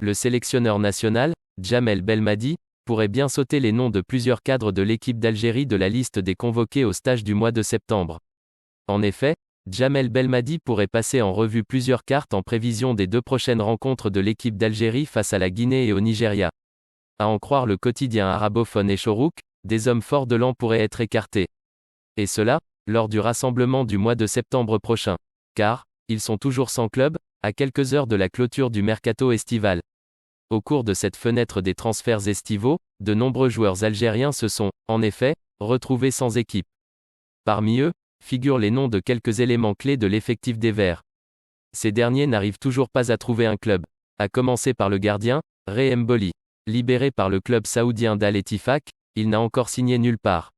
Le sélectionneur national, Djamel Belmadi, pourrait bien sauter les noms de plusieurs cadres de l'équipe d'Algérie de la liste des convoqués au stage du mois de septembre. En effet, Djamel Belmadi pourrait passer en revue plusieurs cartes en prévision des 2 prochaines rencontres de l'équipe d'Algérie face à la Guinée et au Nigeria. À en croire le quotidien arabophone Echorouk, des hommes forts de l'an pourraient être écartés. Et cela, lors du rassemblement du mois de septembre prochain. Car, ils sont toujours sans club, à quelques heures de la clôture du mercato estival. Au cours de cette fenêtre des transferts estivaux, de nombreux joueurs algériens se sont, en effet, retrouvés sans équipe. Parmi eux, figurent les noms de quelques éléments clés de l'effectif des Verts. Ces derniers n'arrivent toujours pas à trouver un club. À commencer par le gardien, Ray Mboli. Libéré par le club saoudien d'Al Ettifaq, il n'a encore signé nulle part.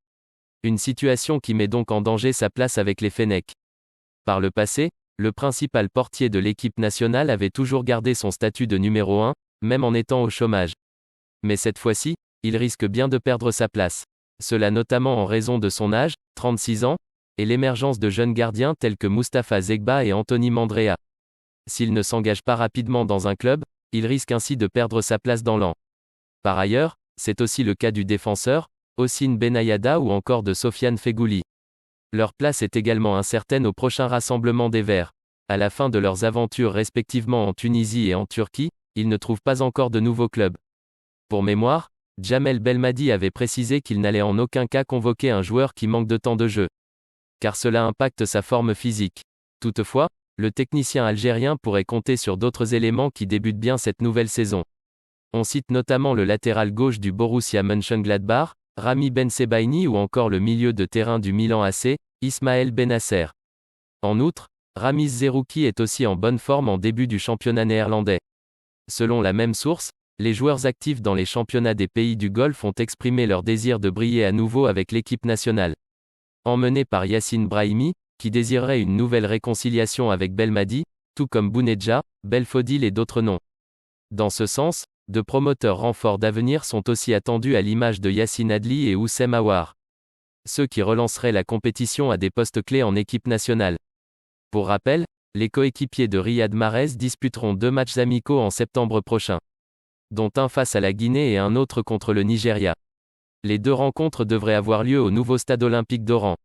Une situation qui met donc en danger sa place avec les Fennecs. Par le passé, le principal portier de l'équipe nationale avait toujours gardé son statut de numéro 1, même en étant au chômage. Mais cette fois-ci, il risque bien de perdre sa place. Cela notamment en raison de son âge, 36 ans, et l'émergence de jeunes gardiens tels que Mustapha Zegba et Anthony Mandrea. S'il ne s'engage pas rapidement dans un club, il risque ainsi de perdre sa place dans l'an. Par ailleurs, c'est aussi le cas du défenseur, Hossein Benayada ou encore de Sofiane Feghouli. Leur place est également incertaine au prochain rassemblement des Verts. À la fin de leurs aventures respectivement en Tunisie et en Turquie, ils ne trouvent pas encore de nouveau club. Pour mémoire, Djamel Belmadi avait précisé qu'il n'allait en aucun cas convoquer un joueur qui manque de temps de jeu. Car cela impacte sa forme physique. Toutefois, le technicien algérien pourrait compter sur d'autres éléments qui débutent bien cette nouvelle saison. On cite notamment le latéral gauche du Borussia Mönchengladbach, Rami Bensebaini ou encore le milieu de terrain du Milan AC, Ismaël Benasser. En outre, Ramiz Zerouki est aussi en bonne forme en début du championnat néerlandais. Selon la même source, les joueurs actifs dans les championnats des pays du Golfe ont exprimé leur désir de briller à nouveau avec l'équipe nationale. Emmené par Yacine Brahimi, qui désirerait une nouvelle réconciliation avec Belmadi, tout comme Bounedjah, Belfodil et d'autres noms. Dans ce sens, de promoteurs renforts d'avenir sont aussi attendus à l'image de Yacine Adli et Oussem Aouar. Ceux qui relanceraient la compétition à des postes clés en équipe nationale. Pour rappel, les coéquipiers de Riyad Mahrez disputeront 2 matchs amicaux en septembre prochain, dont un face à la Guinée et un autre contre le Nigeria. Les 2 rencontres devraient avoir lieu au nouveau stade olympique d'Oran.